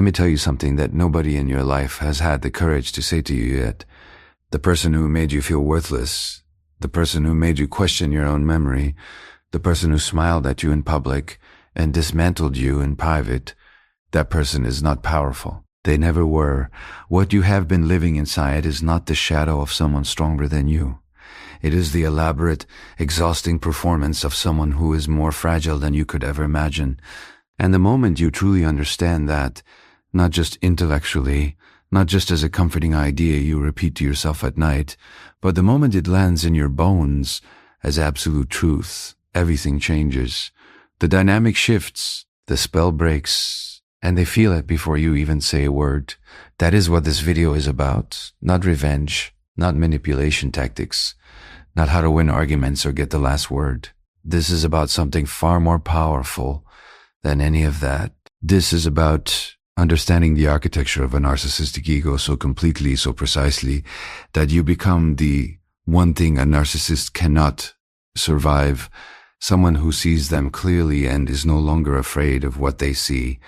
Let me tell you something that nobody in your life has had the courage to say to you yet. The person who made you feel worthless, the person who made you question your own memory, the person who smiled at you in public and dismantled you in private, that person is not powerful. They never were. What you have been living inside is not the shadow of someone stronger than you. It is the elaborate, exhausting performance of someone who is more fragile than you could ever imagine. And the moment you truly understand that, not just intellectually, not just as a comforting idea you repeat to yourself at night, but the moment it lands in your bones as absolute truth, everything changes. The dynamic shifts, the spell breaks, and they feel it before you even say a word. That is what this video is about. Not revenge, not manipulation tactics, not how to win arguments or get the last word. This is about something far more powerful than any of that. This is about understanding the architecture of a narcissistic ego so completely, so precisely, that you become the one thing a narcissist cannot survive, someone who sees them clearly and is no longer afraid of what they see.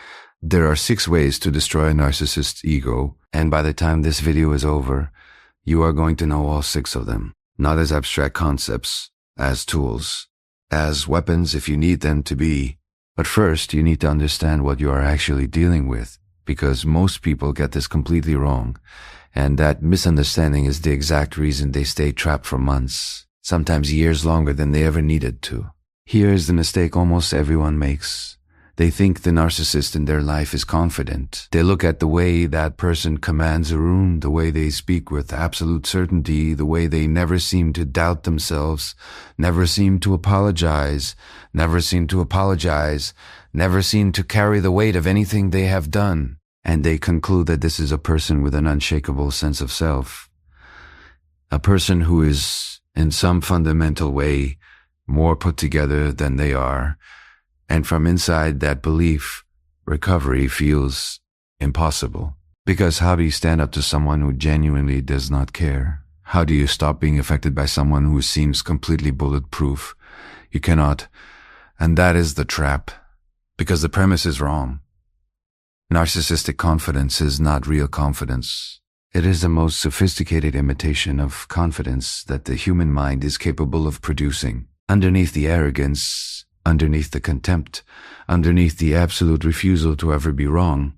There are 6 ways to destroy a narcissist's ego, and by the time this video is over, you are going to know all 6 of them. Not as abstract concepts, as tools, as weapons if you need them to be. But first, you need to understand what you are actually dealing with, because most people get this completely wrong, and that misunderstanding is the exact reason they stay trapped for months, sometimes years longer than they ever needed to. Here is the mistake almost everyone makes. They think the narcissist in their life is confident. They look at the way that person commands a room, the way they speak with absolute certainty, the way they never seem to doubt themselves, never seem to apologize, never seem to carry the weight of anything they have done. And they conclude that this is a person with an unshakable sense of self. A person who is, in some fundamental way, more put together than they are. And from inside that belief, recovery feels impossible. Because how do you stand up to someone who genuinely does not care? How do you stop being affected by someone who seems completely bulletproof? You cannot. And that is the trap. Because the premise is wrong. Narcissistic confidence is not real confidence. It is the most sophisticated imitation of confidence that the human mind is capable of producing. Underneath the arrogance, underneath the contempt, underneath the absolute refusal to ever be wrong,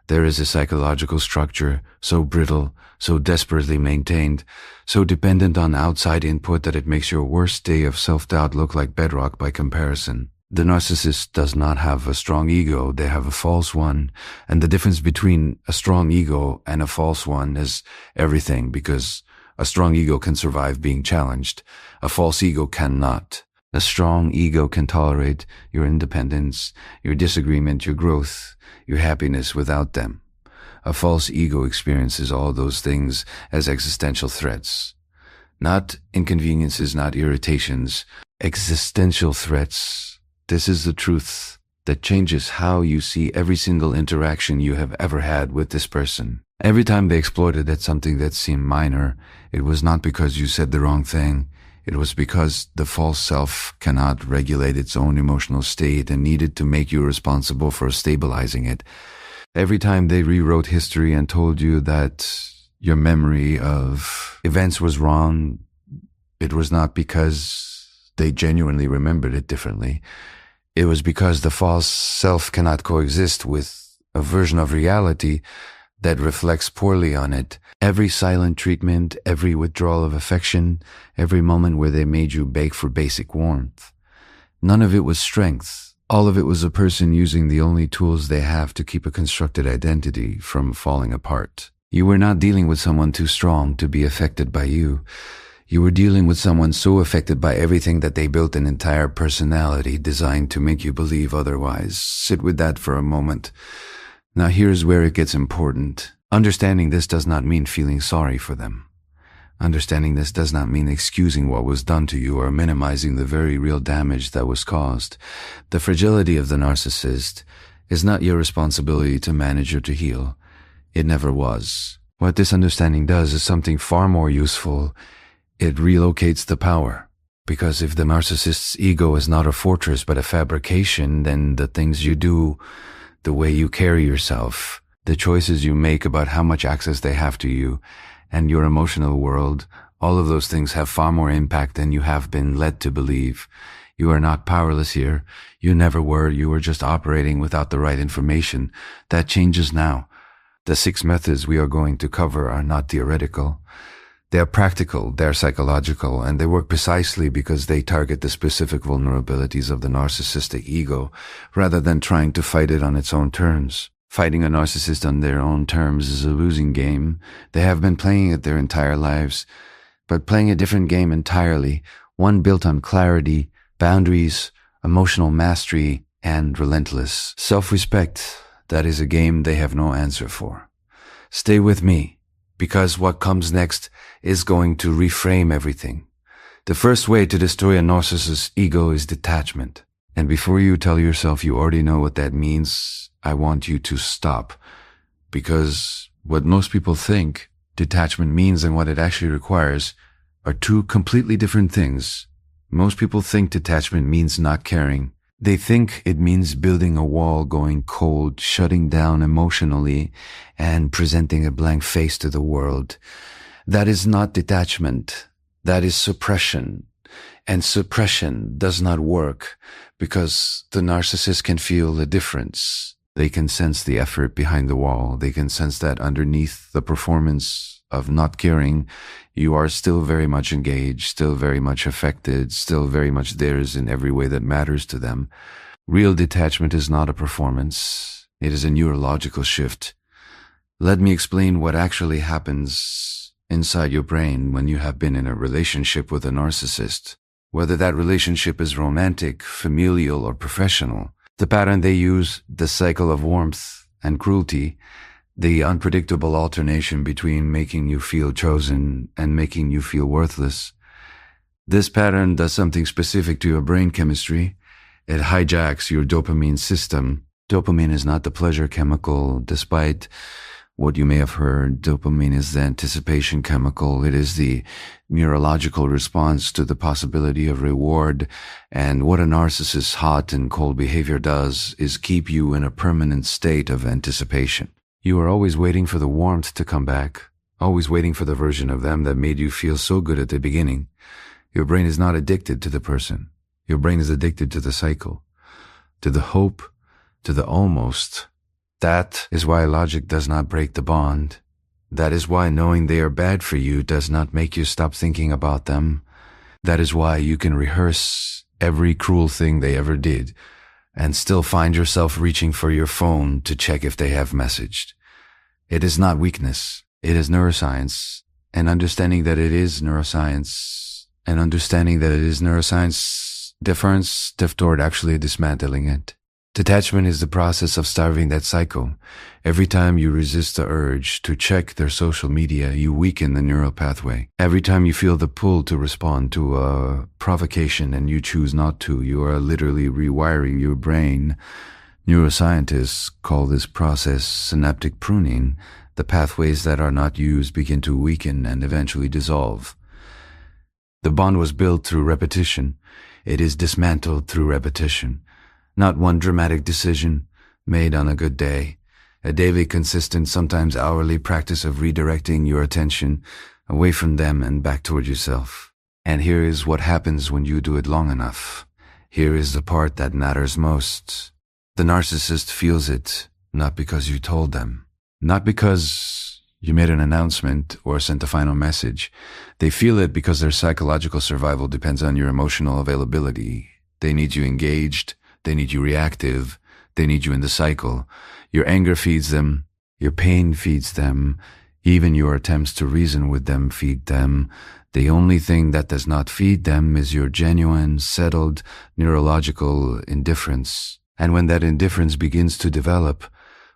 there is a psychological structure so brittle, so desperately maintained, so dependent on outside input that it makes your worst day of self-doubt look like bedrock by comparison. The narcissist does not have a strong ego, they have a false one, and the difference between a strong ego and a false one is everything, because a strong ego can survive being challenged, a false ego cannot. A strong ego can tolerate your independence, your disagreement, your growth, your happiness without them. A false ego experiences all those things as existential threats. Not inconveniences, not irritations, existential threats. This is the truth that changes how you see every single interaction you have ever had with this person. Every time they exploited at something that seemed minor, it was not because you said the wrong thing. It was because the false self cannot regulate its own emotional state and needed to make you responsible for stabilizing it. Every time they rewrote history and told you that your memory of events was wrong, it was not because they genuinely remembered it differently. It was because the false self cannot coexist with a version of reality that reflects poorly on it. Every silent treatment, every withdrawal of affection, every moment where they made you beg for basic warmth. None of it was strength. All of it was a person using the only tools they have to keep a constructed identity from falling apart. You were not dealing with someone too strong to be affected by you. You were dealing with someone so affected by everything that they built an entire personality designed to make you believe otherwise. Sit with that for a moment. Now here's where it gets important. Understanding this does not mean feeling sorry for them. Understanding this does not mean excusing what was done to you or minimizing the very real damage that was caused. The fragility of the narcissist is not your responsibility to manage or to heal. It never was. What this understanding does is something far more useful. It relocates the power. Because if the narcissist's ego is not a fortress but a fabrication, then the things you do, the way you carry yourself, the choices you make about how much access they have to you and your emotional world, all of those things have far more impact than you have been led to believe. You are not powerless here. You never were. You were just operating without the right information. That changes now. The 6 methods we are going to cover are not theoretical. They are practical, they are psychological, and they work precisely because they target the specific vulnerabilities of the narcissistic ego, rather than trying to fight it on its own terms. Fighting a narcissist on their own terms is a losing game. They have been playing it their entire lives, but playing a different game entirely, one built on clarity, boundaries, emotional mastery, and relentless self-respect. That is a game they have no answer for. Stay with me, because what comes next is going to reframe everything. The first way to destroy a narcissist's ego is detachment. And before you tell yourself you already know what that means, I want you to stop. Because what most people think detachment means and what it actually requires are 2 completely different things. Most people think detachment means not caring. They think it means building a wall, going cold, shutting down emotionally, and presenting a blank face to the world. That is not detachment. That is suppression. And suppression does not work because the narcissist can feel the difference. They can sense the effort behind the wall. They can sense that underneath the performance of not caring, you are still very much engaged, still very much affected, still very much theirs in every way that matters to them. Real detachment is not a performance. It is a neurological shift. Let me explain what actually happens inside your brain when you have been in a relationship with a narcissist. Whether that relationship is romantic, familial, or professional, the pattern they use, the cycle of warmth and cruelty, the unpredictable alternation between making you feel chosen and making you feel worthless. This pattern does something specific to your brain chemistry. It hijacks your dopamine system. Dopamine is not the pleasure chemical, despite what you may have heard. Dopamine is the anticipation chemical. It is the neurological response to the possibility of reward. And what a narcissist's hot and cold behavior does is keep you in a permanent state of anticipation. You are always waiting for the warmth to come back, always waiting for the version of them that made you feel so good at the beginning. Your brain is not addicted to the person. Your brain is addicted to the cycle, to the hope, to the almost. That is why logic does not break the bond. That is why knowing they are bad for you does not make you stop thinking about them. That is why you can rehearse every cruel thing they ever did and still find yourself reaching for your phone to check if they have messaged. It is not weakness. It is neuroscience. And understanding that it is neuroscience, difference toward actually dismantling it. Detachment is the process of starving that cycle. Every time you resist the urge to check their social media, you weaken the neural pathway. Every time you feel the pull to respond to a provocation and you choose not to, you are literally rewiring your brain. Neuroscientists call this process synaptic pruning. The pathways that are not used begin to weaken and eventually dissolve. The bond was built through repetition. It is dismantled through repetition. Not one dramatic decision made on a good day. A daily, consistent, sometimes hourly practice of redirecting your attention away from them and back toward yourself. And here is what happens when you do it long enough. Here is the part that matters most. The narcissist feels it, not because you told them. Not because you made an announcement or sent a final message. They feel it because their psychological survival depends on your emotional availability. They need you engaged. They need you reactive. They need you in the cycle. Your anger feeds them. Your pain feeds them. Even your attempts to reason with them feed them. The only thing that does not feed them is your genuine, settled, neurological indifference. And when that indifference begins to develop,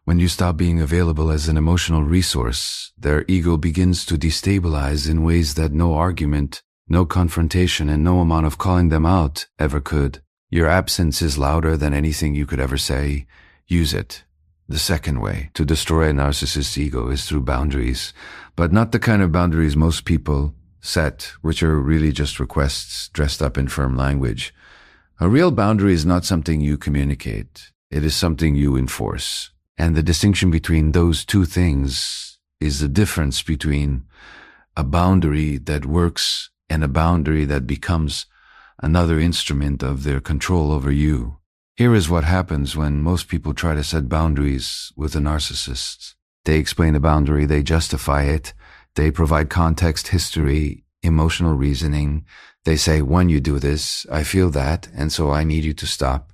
when you stop being available as an emotional resource, their ego begins to destabilize in ways that no argument, no confrontation, and no amount of calling them out ever could. Your absence is louder than anything you could ever say. Use it. The second way to destroy a narcissist's ego is through boundaries, but not the kind of boundaries most people set, which are really just requests dressed up in firm language. A real boundary is not something you communicate. It is something you enforce. And the distinction between those two things is the difference between a boundary that works and a boundary that becomes another instrument of their control over you. Here is what happens when most people try to set boundaries with a narcissist. They explain the boundary, they justify it, they provide context, history, emotional reasoning. They say, when you do this, I feel that, and so I need you to stop.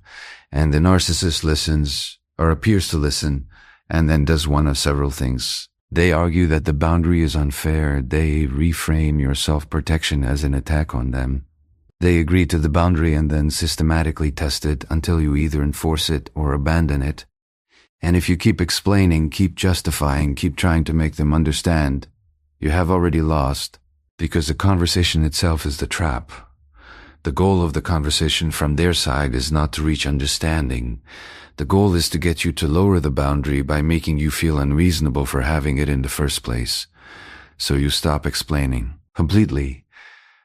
And the narcissist listens, or appears to listen, and then does one of several things. They argue that the boundary is unfair. They reframe your self-protection as an attack on them. They agree to the boundary and then systematically test it until you either enforce it or abandon it. And if you keep explaining, keep justifying, keep trying to make them understand, you have already lost, because the conversation itself is the trap. The goal of the conversation from their side is not to reach understanding. The goal is to get you to lower the boundary by making you feel unreasonable for having it in the first place. So you stop explaining completely.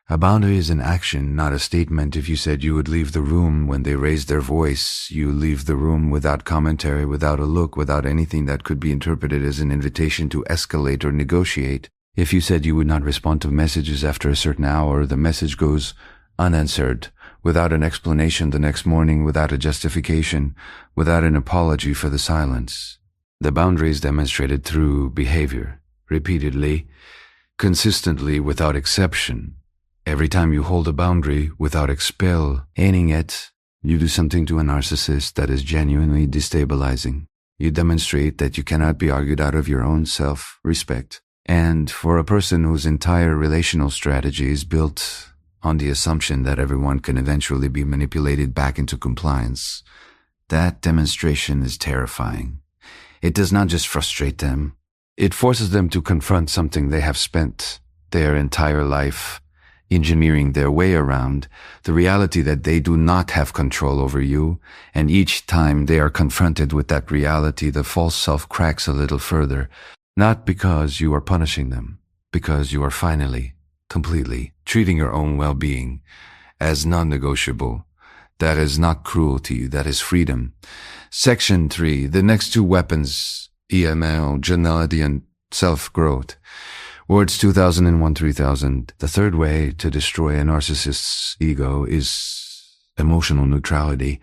A boundary is an action, not a statement. If you said you would leave the room when they raised their voice, you leave the room without commentary, without a look, without anything that could be interpreted as an invitation to escalate or negotiate. If you said you would not respond to messages after a certain hour, the message goes unanswered, without an explanation the next morning, without a justification, without an apology for the silence. The boundary is demonstrated through behavior, repeatedly, consistently, without exception. Every time you hold a boundary without explaining it, you do something to a narcissist that is genuinely destabilizing. You demonstrate that you cannot be argued out of your own self-respect. And for a person whose entire relational strategy is built on the assumption that everyone can eventually be manipulated back into compliance, that demonstration is terrifying. It does not just frustrate them. It forces them to confront something they have spent their entire life engineering their way around, the reality that they do not have control over you, and each time they are confronted with that reality, the false self cracks a little further, not because you are punishing them, because you are finally, completely treating your own well-being as non-negotiable. That is not cruelty, that is freedom. Section 3, the next two weapons, EML, geniality and self-growth. Words 2001-3000. The third way to destroy a narcissist's ego is emotional neutrality.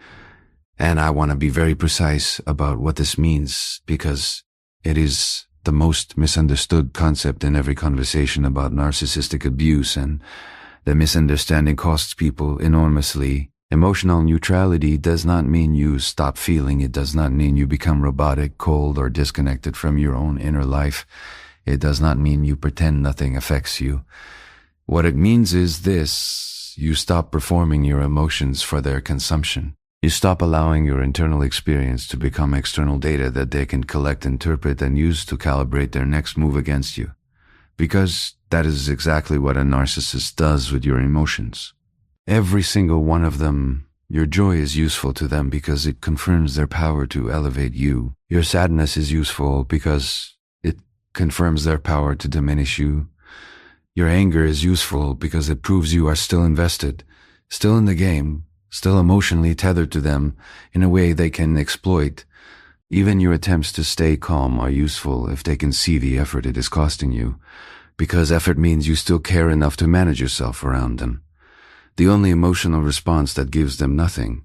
And I want to be very precise about what this means, because it is the most misunderstood concept in every conversation about narcissistic abuse, and the misunderstanding costs people enormously. Emotional neutrality does not mean you stop feeling. It does not mean you become robotic, cold, or disconnected from your own inner life. It does not mean you pretend nothing affects you. What it means is this: you stop performing your emotions for their consumption. You stop allowing your internal experience to become external data that they can collect, interpret, and use to calibrate their next move against you. Because that is exactly what a narcissist does with your emotions. Every single one of them. Your joy is useful to them because it confirms their power to elevate you. Your sadness is useful because it confirms their power to diminish you. Your anger is useful because it proves you are still invested, still in the game, still emotionally tethered to them in a way they can exploit. Even your attempts to stay calm are useful if they can see the effort it is costing you, because effort means you still care enough to manage yourself around them. The only emotional response that gives them nothing,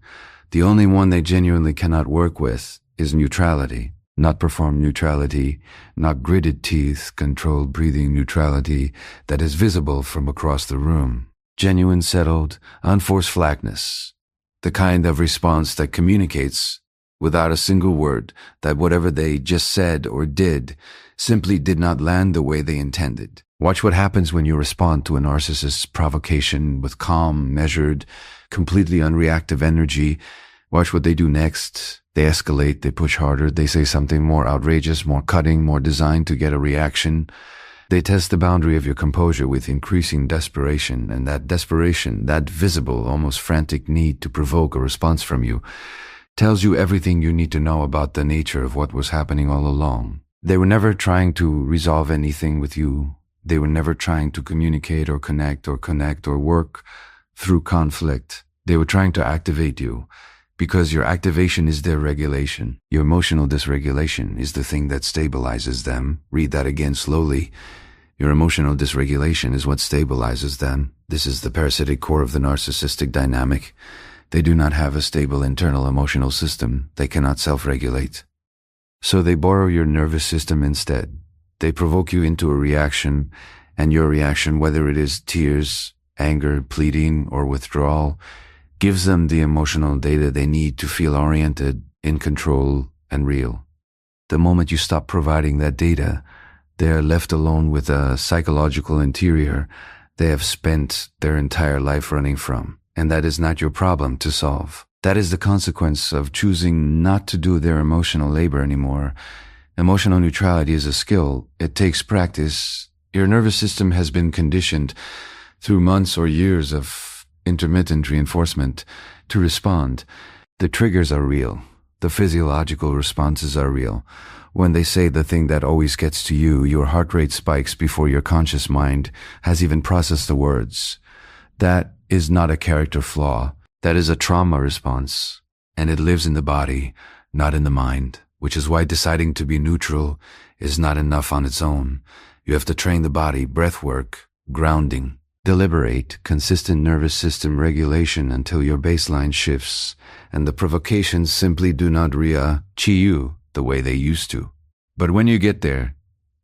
the only one they genuinely cannot work with, is neutrality. Not performed neutrality, not gritted teeth, controlled breathing neutrality that is visible from across the room. Genuine, settled, unforced flatness. The kind of response that communicates, without a single word, that whatever they just said or did simply did not land the way they intended. Watch what happens when you respond to a narcissist's provocation with calm, measured, completely unreactive energy. Watch what they do next. They escalate, they push harder, they say something more outrageous, more cutting, more designed to get a reaction. They test the boundary of your composure with increasing desperation, and that desperation, that visible, almost frantic need to provoke a response from you, tells you everything you need to know about the nature of what was happening all along. They were never trying to resolve anything with you. They were never trying to communicate or connect or work through conflict. They were trying to activate you, because your activation is their regulation. Your emotional dysregulation is the thing that stabilizes them. Read that again slowly. Your emotional dysregulation is what stabilizes them. This is the parasitic core of the narcissistic dynamic. They do not have a stable internal emotional system. They cannot self-regulate. So they borrow your nervous system instead. They provoke you into a reaction, and your reaction, whether it is tears, anger, pleading, or withdrawal, gives them the emotional data they need to feel oriented, in control, and real. The moment you stop providing that data, they are left alone with a psychological interior they have spent their entire life running from, and that is not your problem to solve. That is the consequence of choosing not to do their emotional labor anymore. Emotional neutrality is a skill. It takes practice. Your nervous system has been conditioned through months or years of intermittent reinforcement to respond. The triggers are real. The physiological responses are real. When they say the thing that always gets to you, your heart rate spikes before your conscious mind has even processed the words. That is not a character flaw. That is a trauma response, and it lives in the body, not in the mind, which is why deciding to be neutral is not enough on its own. You have to train the body, breath work, grounding, deliberate, consistent nervous system regulation until your baseline shifts, and the provocations simply do not reach you the way they used to. But when you get there,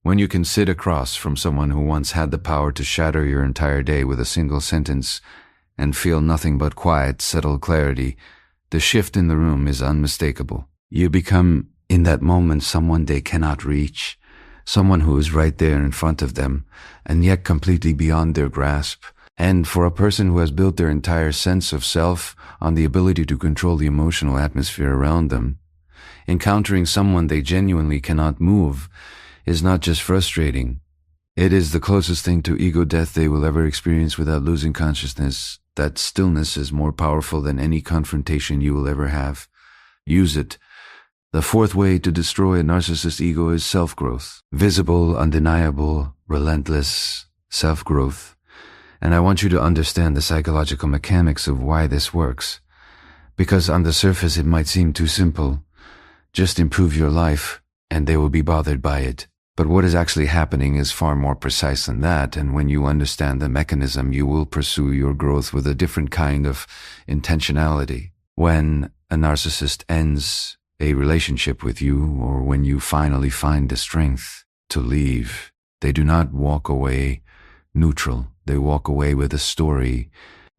when you can sit across from someone who once had the power to shatter your entire day with a single sentence and feel nothing but quiet, settled clarity, the shift in the room is unmistakable. You become, in that moment, someone they cannot reach, someone who is right there in front of them, and yet completely beyond their grasp. And for a person who has built their entire sense of self on the ability to control the emotional atmosphere around them, encountering someone they genuinely cannot move is not just frustrating. It is the closest thing to ego death they will ever experience without losing consciousness. That stillness is more powerful than any confrontation you will ever have. Use it. The fourth way to destroy a narcissist ego is self-growth. Visible, undeniable, relentless self-growth. And I want you to understand the psychological mechanics of why this works. Because on the surface it might seem too simple. Just improve your life, and they will be bothered by it. But what is actually happening is far more precise than that, and when you understand the mechanism, you will pursue your growth with a different kind of intentionality. When a narcissist ends a relationship with you, or when you finally find the strength to leave, they do not walk away neutral. They walk away with a story.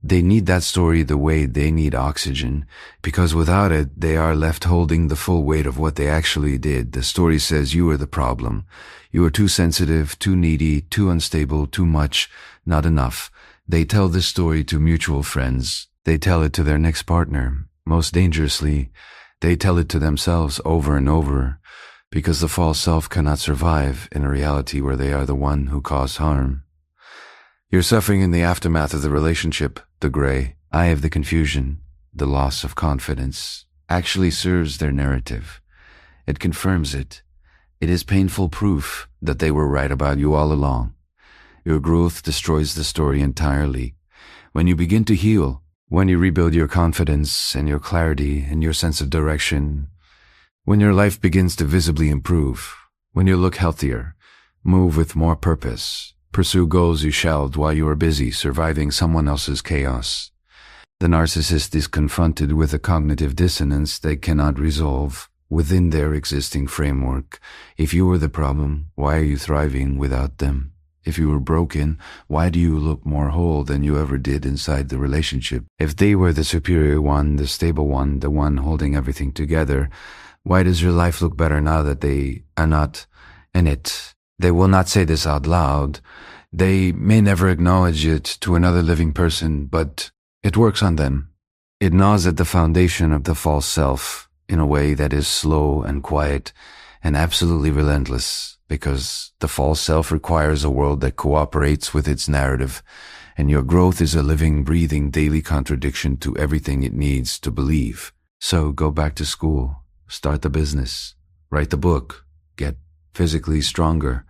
They need that story the way they need oxygen, because without it, they are left holding the full weight of what they actually did. The story says you are the problem. You are too sensitive, too needy, too unstable, too much, not enough. They tell this story to mutual friends. They tell it to their next partner. Most dangerously, they tell it to themselves over and over, because the false self cannot survive in a reality where they are the one who caused harm. You're suffering in the aftermath of the relationship. The gray eye of the confusion, the loss of confidence, actually serves their narrative. It confirms it. It is painful proof that they were right about you all along. Your growth destroys the story entirely. When you begin to heal, when you rebuild your confidence and your clarity and your sense of direction, when your life begins to visibly improve, when you look healthier, move with more purpose, pursue goals you shelved while you are busy surviving someone else's chaos. The narcissist is confronted with a cognitive dissonance they cannot resolve within their existing framework. If you were the problem, why are you thriving without them? If you were broken, why do you look more whole than you ever did inside the relationship? If they were the superior one, the stable one, the one holding everything together, why does your life look better now that they are not in it? They will not say this out loud. They may never acknowledge it to another living person, but it works on them. It gnaws at the foundation of the false self in a way that is slow and quiet and absolutely relentless, because the false self requires a world that cooperates with its narrative, and your growth is a living, breathing, daily contradiction to everything it needs to believe. So go back to school, start the business, write the book, get physically stronger,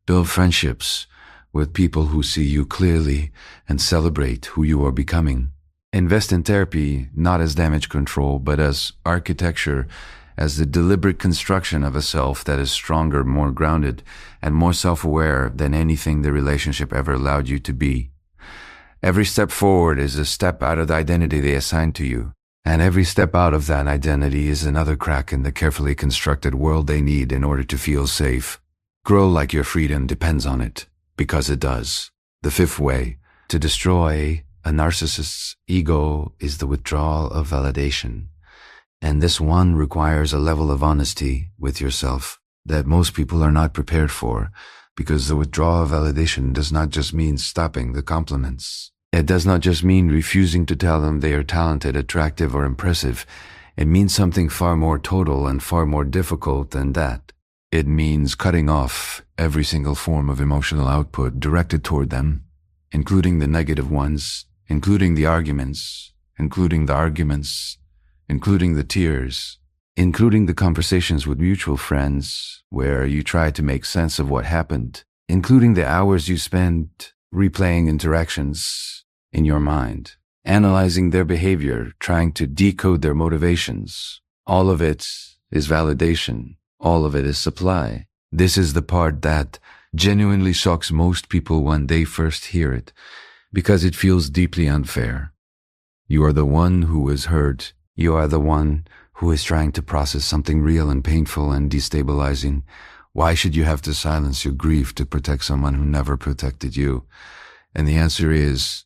build friendships with people who see you clearly and celebrate who you are becoming. Invest in therapy not as damage control, but as architecture, as the deliberate construction of a self that is stronger, more grounded, and more self-aware than anything the relationship ever allowed you to be. Every step forward is a step out of the identity they assigned to you, and every step out of that identity is another crack in the carefully constructed world they need in order to feel safe. Grow like your freedom depends on it, because it does. The fifth way to destroy a narcissist's ego is the withdrawal of validation. And this one requires a level of honesty with yourself that most people are not prepared for, because the withdrawal of validation does not just mean stopping the compliments. It does not just mean refusing to tell them they are talented, attractive, or impressive. It means something far more total and far more difficult than that. It means cutting off every single form of emotional output directed toward them, including the negative ones, including the arguments, including the tears, including the conversations with mutual friends where you try to make sense of what happened, including the hours you spend replaying interactions in your mind, analyzing their behavior, trying to decode their motivations. All of it is validation. All of it is supply. This is the part that genuinely shocks most people when they first hear it, because it feels deeply unfair. You are the one who is hurt. You are the one who is trying to process something real and painful and destabilizing. Why should you have to silence your grief to protect someone who never protected you? And the answer is,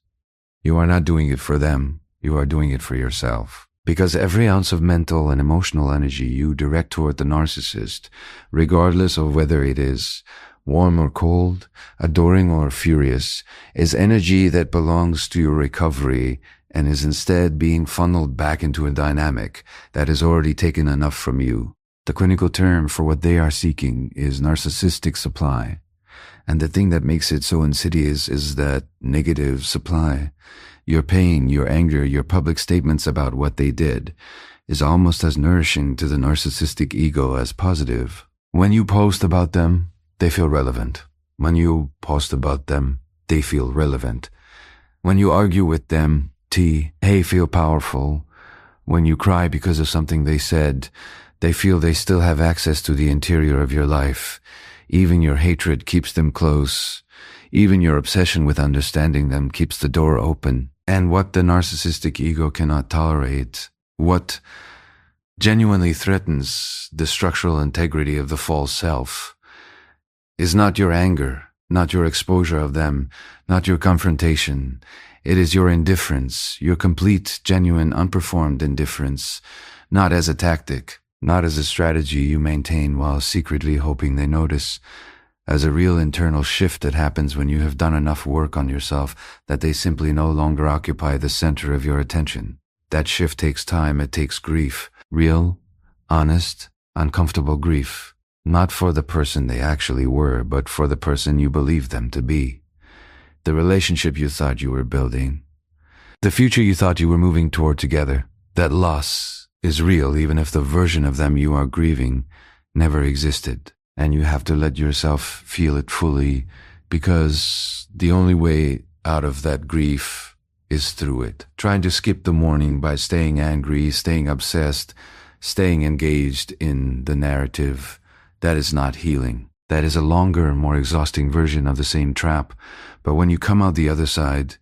you are not doing it for them. You are doing it for yourself. Because every ounce of mental and emotional energy you direct toward the narcissist, regardless of whether it is warm or cold, adoring or furious, is energy that belongs to your recovery and is instead being funneled back into a dynamic that has already taken enough from you. The clinical term for what they are seeking is narcissistic supply. And the thing that makes it so insidious is that negative supply. Your pain, your anger, your public statements about what they did is almost as nourishing to the narcissistic ego as positive. When you post about them, they feel relevant. When you post about them, they feel relevant. When you argue with them, they feel powerful. When you cry because of something they said, they feel they still have access to the interior of your life. Even your hatred keeps them close. Even your obsession with understanding them keeps the door open. And what the narcissistic ego cannot tolerate, what genuinely threatens the structural integrity of the false self, is not your anger, not your exposure of them, not your confrontation. It is your indifference, your complete, genuine, unperformed indifference, not as a tactic, not as a strategy you maintain while secretly hoping they notice, as a real internal shift that happens when you have done enough work on yourself that they simply no longer occupy the center of your attention. That shift takes time, it takes grief, real, honest, uncomfortable grief, not for the person they actually were, but for the person you believed them to be. The relationship you thought you were building, the future you thought you were moving toward together. That loss is real even if the version of them you are grieving never existed. And you have to let yourself feel it fully, because the only way out of that grief is through it. Trying to skip the morning by staying angry, staying obsessed, staying engaged in the narrative, that is not healing. That is a longer, more exhausting version of the same trap. But when you come out the other side,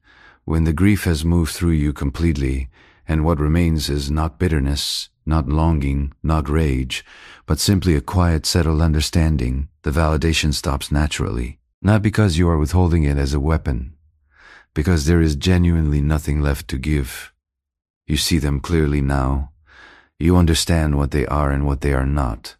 when the grief has moved through you completely, and what remains is not bitterness, not longing, not rage, but simply a quiet, settled understanding, the validation stops naturally. Not because you are withholding it as a weapon, because there is genuinely nothing left to give. You see them clearly now. You understand what they are and what they are not.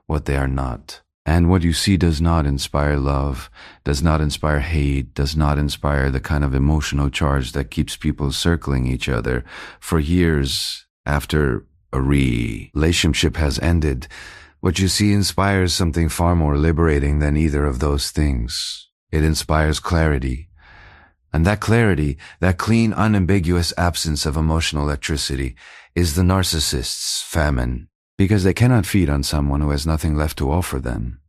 What they are not. And what you see does not inspire love, does not inspire hate, does not inspire the kind of emotional charge that keeps people circling each other for years after a relationship has ended. What you see inspires something far more liberating than either of those things. It inspires clarity. And that clarity, that clean, unambiguous absence of emotional electricity, is the narcissist's famine. Because they cannot feed on someone who has nothing left to offer them.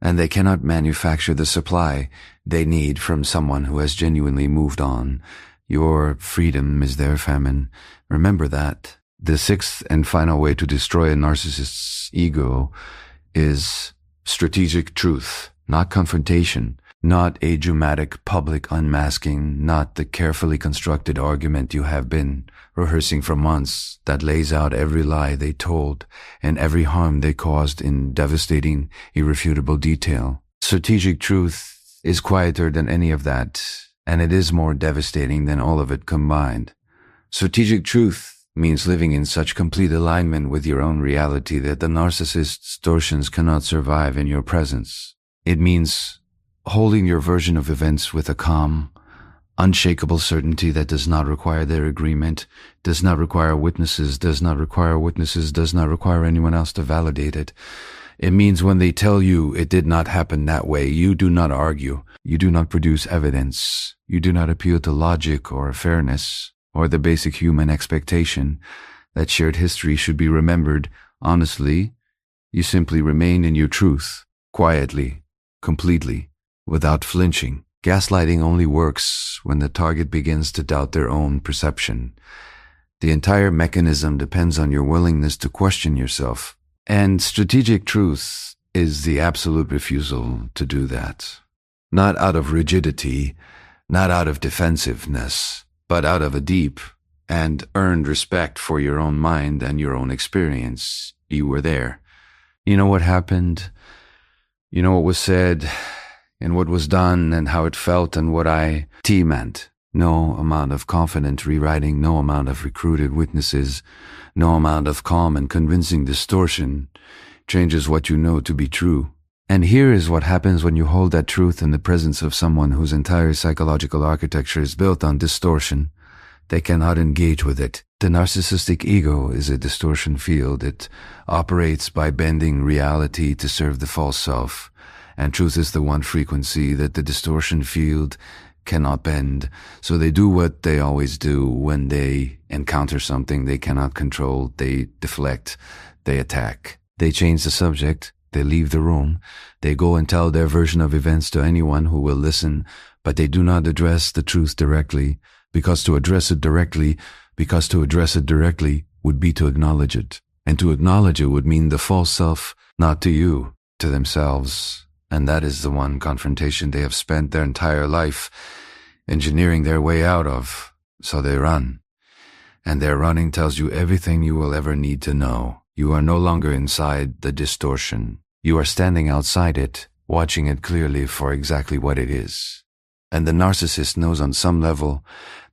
And they cannot manufacture the supply they need from someone who has genuinely moved on. Your freedom is their famine. Remember that. The sixth and final way to destroy a narcissist's ego is strategic truth, not confrontation, not a dramatic public unmasking, not the carefully constructed argument you have been rehearsing for months that lays out every lie they told and every harm they caused in devastating, irrefutable detail. Strategic truth is quieter than any of that, and it is more devastating than all of it combined. Strategic truth means living in such complete alignment with your own reality that the narcissist's distortions cannot survive in your presence. It means holding your version of events with a calm, unshakable certainty that does not require their agreement, does not require witnesses, does not require anyone else to validate it. It means when they tell you it did not happen that way, you do not argue, you do not produce evidence, you do not appeal to logic or fairness, or the basic human expectation that shared history should be remembered honestly. You simply remain in your truth, quietly, completely, without flinching. Gaslighting only works when the target begins to doubt their own perception. The entire mechanism depends on your willingness to question yourself. And strategic truth is the absolute refusal to do that. Not out of rigidity, not out of defensiveness, but out of a deep and earned respect for your own mind and your own experience. You were there. You know what happened. You know what was said and what was done and how it felt and what I meant. No amount of confident rewriting, no amount of recruited witnesses, no amount of calm and convincing distortion changes what you know to be true. And here is what happens when you hold that truth in the presence of someone whose entire psychological architecture is built on distortion. They cannot engage with it. The narcissistic ego is a distortion field. It operates by bending reality to serve the false self. And truth is the one frequency that the distortion field cannot bend. So they do what they always do when they encounter something they cannot control. They deflect, they attack, they change the subject, they leave the room, they go and tell their version of events to anyone who will listen, but they do not address the truth directly, because to address it directly would be to acknowledge it. And to acknowledge it would mean the false self, not to you, to themselves. And that is the one confrontation they have spent their entire life engineering their way out of. So they run. And their running tells you everything you will ever need to know. You are no longer inside the distortion. You are standing outside it, watching it clearly for exactly what it is. And the narcissist knows on some level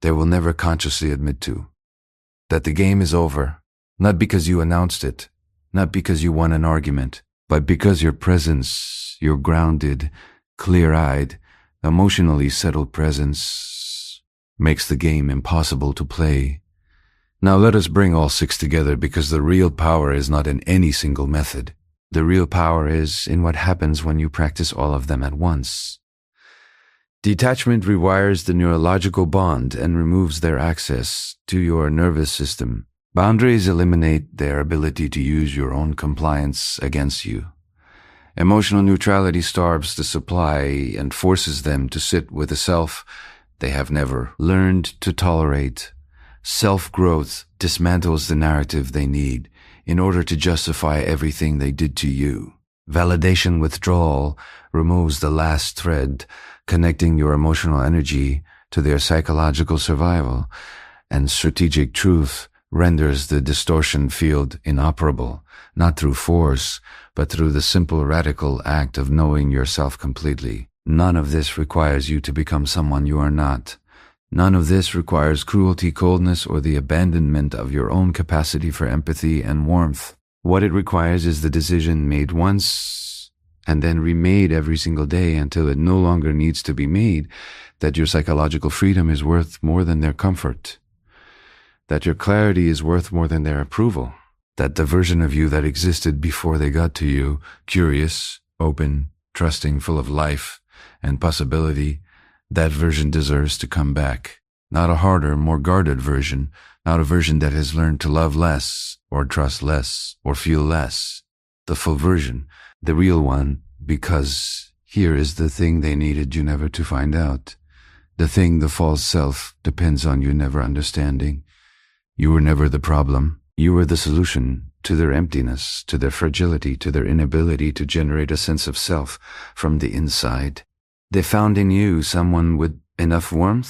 they will never consciously admit to. That the game is over, not because you announced it, not because you won an argument, but because your presence, your grounded, clear-eyed, emotionally settled presence makes the game impossible to play. Now let us bring all six together, because the real power is not in any single method. The real power is in what happens when you practice all of them at once. Detachment rewires the neurological bond and removes their access to your nervous system. Boundaries eliminate their ability to use your own compliance against you. Emotional neutrality starves the supply and forces them to sit with a self they have never learned to tolerate. Self-growth dismantles the narrative they need in order to justify everything they did to you. Validation withdrawal removes the last thread connecting your emotional energy to their psychological survival, and strategic truth renders the distortion field inoperable, not through force, but through the simple radical act of knowing yourself completely. None of this requires you to become someone you are not. None of this requires cruelty, coldness, or the abandonment of your own capacity for empathy and warmth. What it requires is the decision made once and then remade every single day until it no longer needs to be made, that your psychological freedom is worth more than their comfort, that your clarity is worth more than their approval, that the version of you that existed before they got to you, curious, open, trusting, full of life and possibility, that version deserves to come back. Not a harder, more guarded version, not a version that has learned to love less, or trust less, or feel less. The full version, the real one, because here is the thing they needed you never to find out. The thing, the false self, depends on you never understanding. You were never the problem. You were the solution to their emptiness, to their fragility, to their inability to generate a sense of self from the inside. They found in you someone with enough warmth,